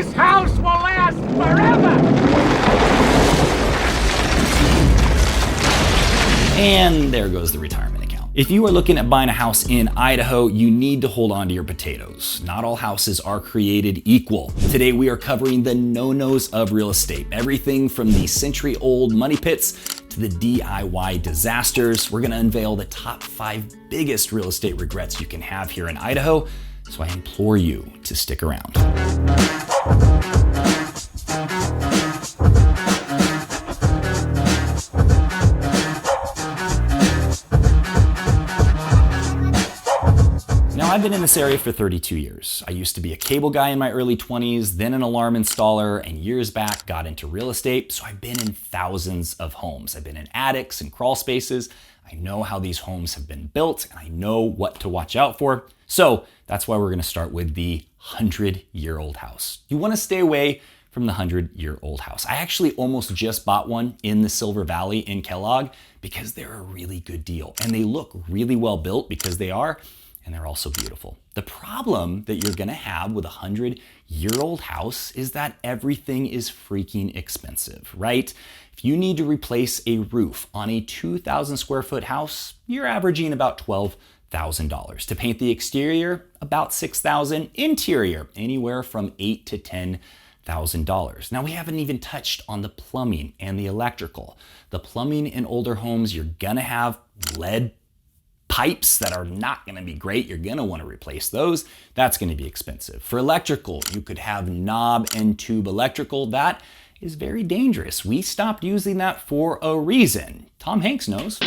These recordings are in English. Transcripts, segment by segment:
This house will last forever! And there goes the retirement account. If you are looking at buying a house in Idaho, you need to hold on to your potatoes. Not all houses are created equal. Today we are covering the no-nos of real estate. Everything from the century-old money pits to the DIY disasters. We're gonna unveil the top 5 biggest real estate regrets you can have here in Idaho, so I implore you to stick around. Now, I've been in this area for 32 years. I used to be a cable guy in my early 20s, then an alarm installer, and years back got into real estate, so I've been in thousands of homes. I've been in attics and crawl spaces. I know how these homes have been built, and I know what to watch out for. So that's why we're gonna start with the 100-year-old house. You wanna stay away from the 100-year-old house. I actually almost just bought one in the Silver Valley in Kellogg because they're a really good deal, and they look really well built because they are, and they're also beautiful. The problem that you're gonna have with a 100-year-old house is that everything is freaking expensive, right? If you need to replace a roof on a 2,000 square foot house, you're averaging about $12,000. To paint the exterior, about $6,000. Interior, anywhere from $8,000 to $10,000. Now we haven't even touched on the plumbing and the electrical. The plumbing in older homes, you're gonna have lead pipes that are not gonna be great. You're gonna wanna replace those. That's gonna be expensive. For electrical, you could have knob and tube electrical. That is very dangerous. We stopped using that for a reason. Tom Hanks knows.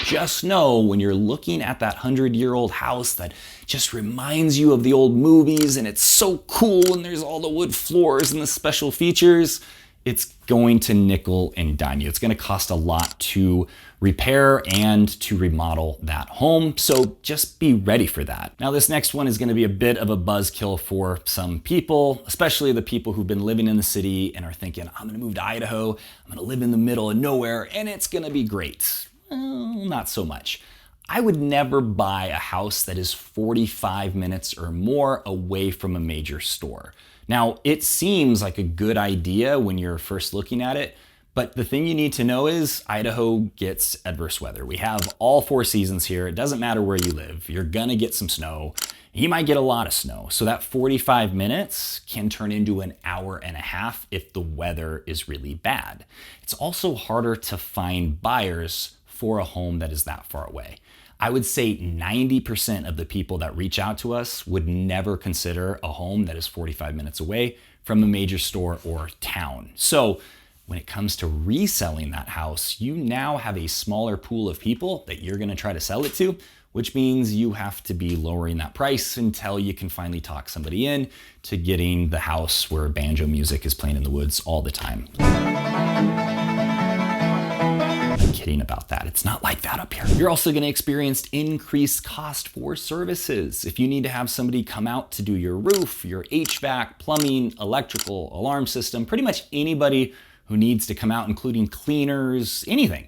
Just know when you're looking at that 100-year-old house that just reminds you of the old movies and it's so cool and there's all the wood floors and the special features, it's going to nickel and dime you. It's gonna cost a lot to repair and to remodel that home, so just be ready for that. Now this next one is gonna be a bit of a buzzkill for some people, especially the people who've been living in the city and are thinking, I'm gonna move to Idaho, I'm gonna live in the middle of nowhere, and it's gonna be great. Well, not so much. I would never buy a house that is 45 minutes or more away from a major store. Now, it seems like a good idea when you're first looking at it, but the thing you need to know is Idaho gets adverse weather. We have all 4 seasons here. It doesn't matter where you live. You're gonna get some snow. You might get a lot of snow. So that 45 minutes can turn into an hour and a half if the weather is really bad. It's also harder to find buyers for a home that is that far away. I would say 90% of the people that reach out to us would never consider a home that is 45 minutes away from a major store or town. So when it comes to reselling that house, you now have a smaller pool of people that you're gonna try to sell it to, which means you have to be lowering that price until you can finally talk somebody in to getting the house where banjo music is playing in the woods all the time. I'm kidding about that. It's not like that up here. You're also gonna experience increased cost for services. If you need to have somebody come out to do your roof, your HVAC, plumbing, electrical, alarm system, pretty much anybody who needs to come out, including cleaners, anything,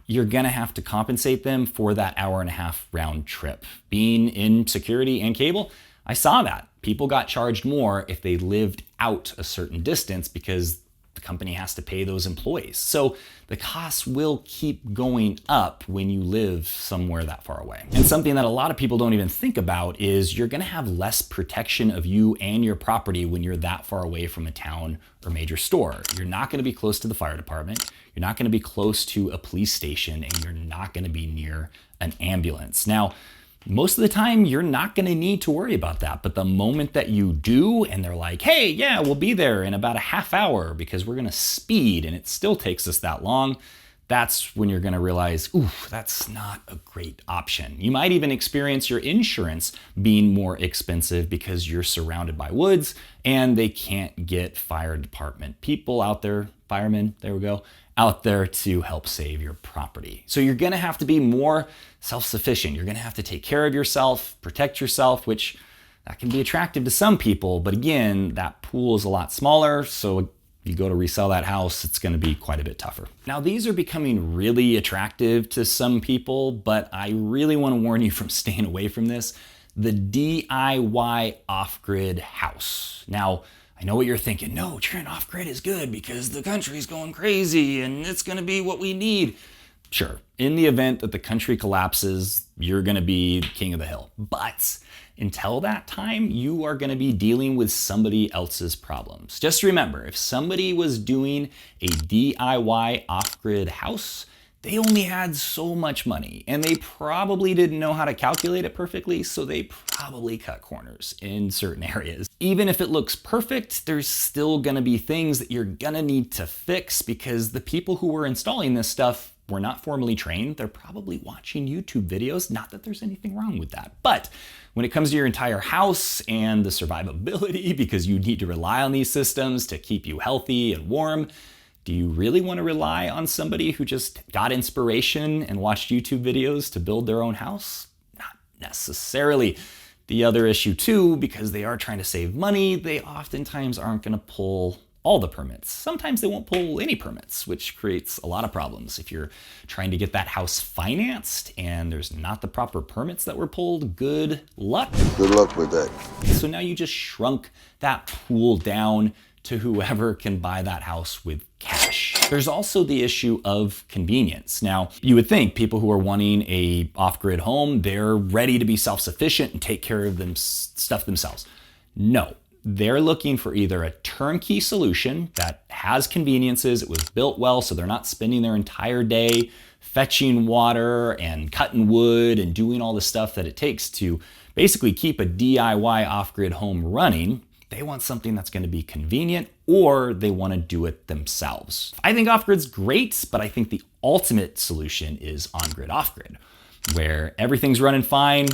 you're gonna have to compensate them for that hour and a half round trip. Being in security and cable, I saw that. People got charged more if they lived out a certain distance because the company has to pay those employees. So the costs will keep going up when you live somewhere that far away. And something that a lot of people don't even think about is you're gonna have less protection of you and your property when you're that far away from a town or major store. You're not gonna be close to the fire department, you're not gonna be close to a police station, and you're not gonna be near an ambulance. Now, most of the time, you're not gonna need to worry about that. But the moment that you do, and they're like, hey, yeah, we'll be there in about a half hour because we're gonna speed and it still takes us that long, that's when you're gonna realize, ooh, that's not a great option. You might even experience your insurance being more expensive because you're surrounded by woods and they can't get fire department people out there, firemen, there we go, out there to help save your property. So you're gonna have to be more self-sufficient. You're gonna have to take care of yourself, protect yourself, which that can be attractive to some people, but again, that pool is a lot smaller, so you go to resell that house, it's gonna be quite a bit tougher. Now, these are becoming really attractive to some people, but I really wanna warn you from staying away from this. the DIY off-grid house. Now, I know what you're thinking. No, Trent, off-grid is good because the country's going crazy and it's going to be what we need. Sure, in the event that the country collapses, you're going to be king of the hill. But until that time, you are going to be dealing with somebody else's problems. Just remember, if somebody was doing a DIY off-grid house, they only had so much money and they probably didn't know how to calculate it perfectly, so they probably cut corners in certain areas. Even if it looks perfect, there's still gonna be things that you're gonna need to fix because the people who were installing this stuff were not formally trained. They're probably watching YouTube videos. Not that there's anything wrong with that, but when it comes to your entire house and the survivability, because you need to rely on these systems to keep you healthy and warm, do you really want to rely on somebody who just got inspiration and watched YouTube videos to build their own house? Not necessarily. The other issue too, because they are trying to save money, they oftentimes aren't going to pull all the permits. Sometimes they won't pull any permits, which creates a lot of problems. If you're trying to get that house financed and there's not the proper permits that were pulled, good luck. Good luck with that. So now you just shrunk that pool down to whoever can buy that house with cash. There's also the issue of convenience. Now, you would think people who are wanting a off-grid home, they're ready to be self-sufficient and take care of them stuff themselves. No, they're looking for either a turnkey solution that has conveniences, it was built well so they're not spending their entire day fetching water and cutting wood and doing all the stuff that it takes to basically keep a DIY off-grid home running. They want something that's going to be convenient, or they want to do it themselves. I think off-grid's great, but I think the ultimate solution is on-grid off-grid, where everything's running fine,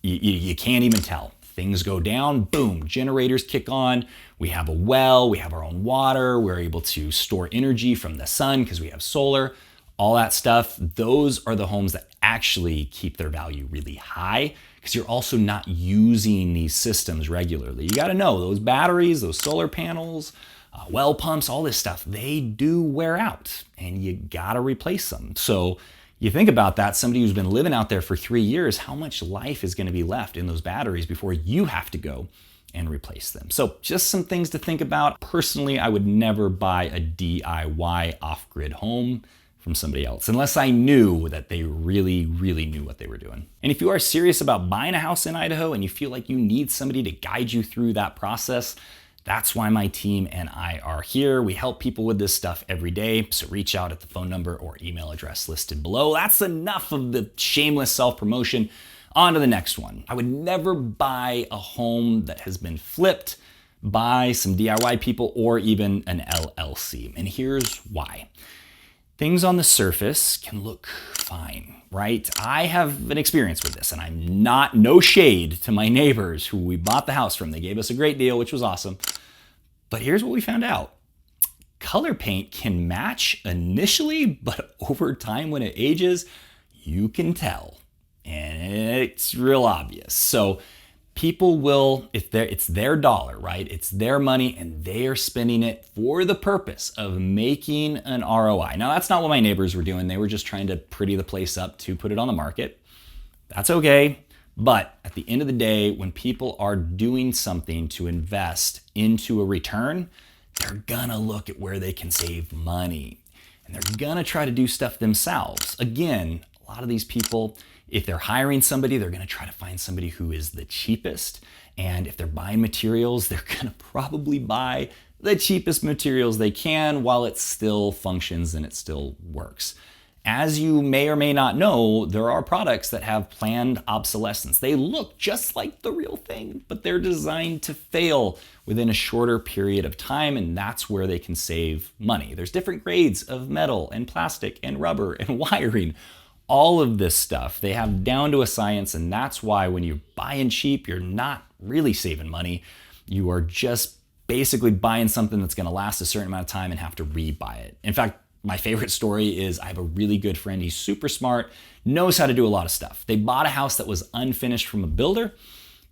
you can't even tell. Things go down, boom, generators kick on, we have a well, we have our own water, we're able to store energy from the sun because we have solar, all that stuff. Those are the homes that actually keep their value really high because you're also not using these systems regularly. You got to know those batteries, those solar panels, well pumps, all this stuff, they do wear out and you got to replace them. So you think about that, somebody who's been living out there for 3 years, how much life is going to be left in those batteries before you have to go and replace them? So just some things to think about. Personally, I would never buy a DIY off-grid home from somebody else, unless I knew that they really, really knew what they were doing. And if you are serious about buying a house in Idaho and you feel like you need somebody to guide you through that process, that's why my team and I are here. We help people with this stuff every day, so reach out at the phone number or email address listed below. That's enough of the shameless self-promotion. On to the next one. I would never buy a home that has been flipped by some DIY people or even an LLC. And here's why. Things on the surface can look fine, right? I have an experience with this, and I'm no shade to my neighbors who we bought the house from. They gave us a great deal, which was awesome. But here's what we found out. Color paint can match initially, but over time when it ages, you can tell. And it's real obvious. So people will, it's their dollar, right? It's their money and they are spending it for the purpose of making an ROI. Now, that's not what my neighbors were doing. They were just trying to pretty the place up to put it on the market. That's okay. But at the end of the day, when people are doing something to invest into a return, they're gonna look at where they can save money. And they're gonna try to do stuff themselves. Again, a lot of these people, if they're hiring somebody, they're gonna try to find somebody who is the cheapest. And if they're buying materials, they're gonna probably buy the cheapest materials they can while it still functions and it still works. As you may or may not know, there are products that have planned obsolescence. They look just like the real thing, but they're designed to fail within a shorter period of time, and that's where they can save money. There's different grades of metal and plastic and rubber and wiring. All of this stuff they have down to a science, and that's why when you're buying cheap, you're not really saving money. You are just basically buying something that's gonna last a certain amount of time and have to rebuy it. In fact, my favorite story is I have a really good friend. He's super smart, knows how to do a lot of stuff. They bought a house that was unfinished from a builder,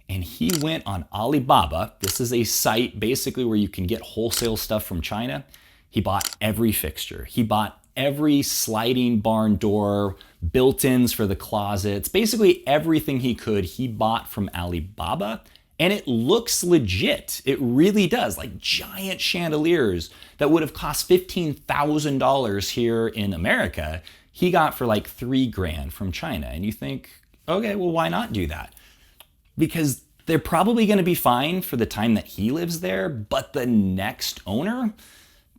and he went on Alibaba. This is a site basically where you can get wholesale stuff from China. He bought every fixture. He bought every sliding barn door, built-ins for the closets, basically everything he could, he bought from Alibaba. And it looks legit. It really does. Like giant chandeliers that would have cost $15,000 here in America, he got for like $3,000 from China. And you think, okay, well, why not do that? Because they're probably going to be fine for the time that he lives there, but the next owner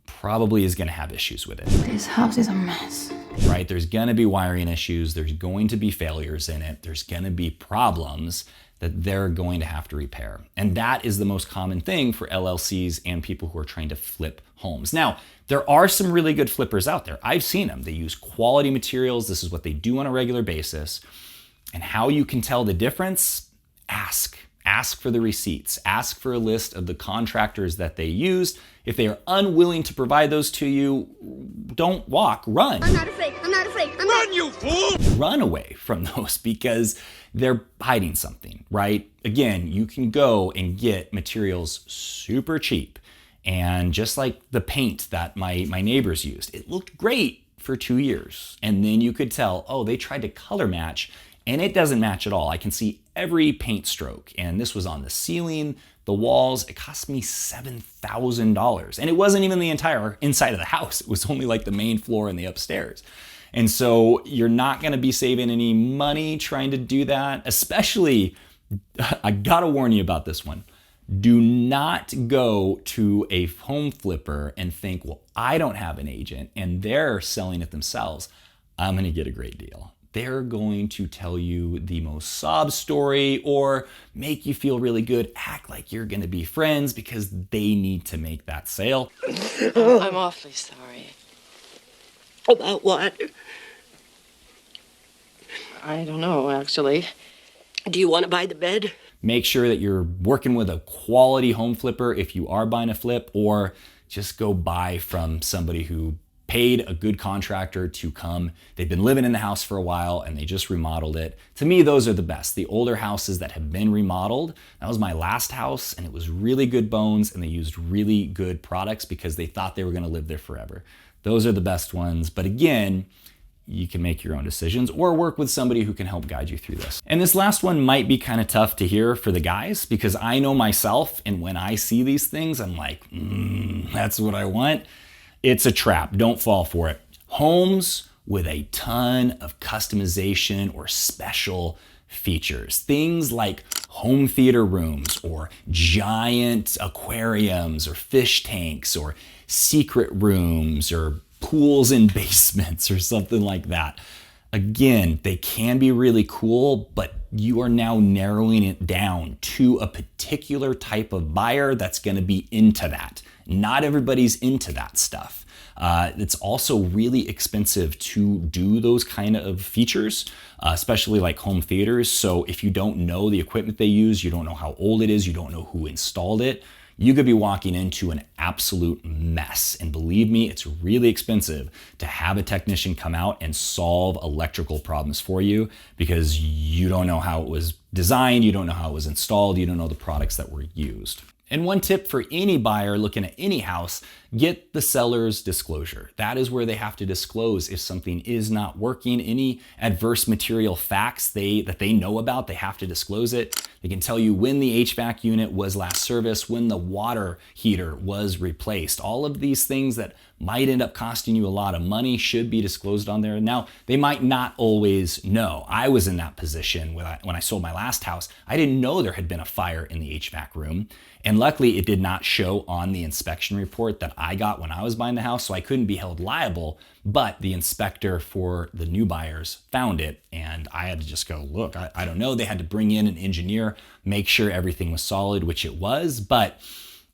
probably is going to have issues with it. This house is a mess. Right? There's going to be wiring issues. There's going to be failures in it. There's going to be problems that they're going to have to repair. And that is the most common thing for LLCs and people who are trying to flip homes. Now, there are some really good flippers out there. I've seen them. They use quality materials. This is what they do on a regular basis. And how you can tell the difference? Ask. Ask for the receipts. Ask for a list of the contractors that they used. If they are unwilling to provide those to you, don't walk, run. I'm not afraid. I'm not afraid. Run, you fool! Run away from those because they're hiding something, right? Again, you can go and get materials super cheap. And just like the paint that my neighbors used, it looked great for 2 years. And then you could tell, oh, they tried to color match and it doesn't match at all. I can see every paint stroke. And this was on the ceiling, the walls. It cost me $7,000. And it wasn't even the entire inside of the house. It was only like the main floor and the upstairs. And so you're not going to be saving any money trying to do that, especially, I got to warn you about this one. Do not go to a home flipper and think, well, I don't have an agent and they're selling it themselves. I'm going to get a great deal. They're going to tell you the most sob story or make you feel really good, act like you're going to be friends because they need to make that sale. I'm awfully sorry. About what? I don't know, actually. Do you want to buy the bed? Make sure that you're working with a quality home flipper if you are buying a flip, or just go buy from somebody who paid a good contractor to come. They've been living in the house for a while and they just remodeled it. To me, those are the best. The older houses that have been remodeled. That was my last house and it was really good bones and they used really good products because they thought they were going to live there forever. Those are the best ones. But again, you can make your own decisions or work with somebody who can help guide you through this. And this last one might be kind of tough to hear for the guys because I know myself, and when I see these things, I'm like, that's what I want. It's a trap. Don't fall for it. Homes with a ton of customization or special features. Things like home theater rooms or giant aquariums or fish tanks or secret rooms or pools in basements or something like that. Again, they can be really cool, but you are now narrowing it down to a particular type of buyer that's going to be into that. Not everybody's into that stuff. It's also really expensive to do those kind of features, especially like home theaters. So if you don't know the equipment they use, you don't know how old it is, you don't know who installed it, you could be walking into an absolute mess. And believe me, it's really expensive to have a technician come out and solve electrical problems for you because you don't know how it was designed, you don't know how it was installed, you don't know the products that were used. And one tip for any buyer looking at any house, get the seller's disclosure. That is where they have to disclose if something is not working. Any adverse material facts that they know about, they have to disclose it. They can tell you when the HVAC unit was last serviced, when the water heater was replaced. All of these things that might end up costing you a lot of money should be disclosed on there. Now, they might not always know. I was in that position when I sold my last house. I didn't know there had been a fire in the HVAC room. And luckily, it did not show on the inspection report that I got when I was buying the house, so I couldn't be held liable. But the inspector for the new buyers found it, and I had to just go, look, I don't know. They had to bring in an engineer, make sure everything was solid, which it was, but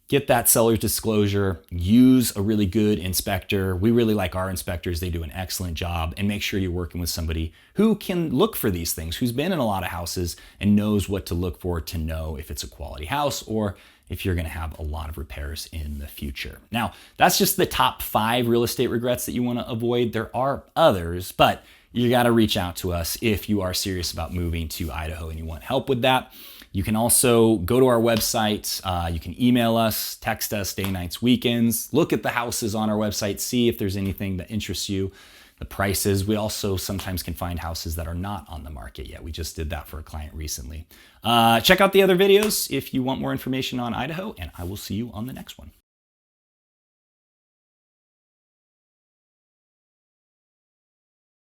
get that seller's disclosure, use a really good inspector. We really like our inspectors. They do an excellent job, and make sure you're working with somebody who can look for these things, who's been in a lot of houses and knows what to look for to know if it's a quality house or if you're going to have a lot of repairs in the future. Now, that's just the top 5 real estate regrets that you want to avoid. There are others, but you got to reach out to us if you are serious about moving to Idaho and you want help with that. You can also go to our website. You can email us, text us, day, nights, weekends. Look at the houses on our website, see if there's anything that interests you. The prices. We also sometimes can find houses that are not on the market yet. We just did that for a client recently. Check out the other videos if you want more information on Idaho, and I will see you on the next one.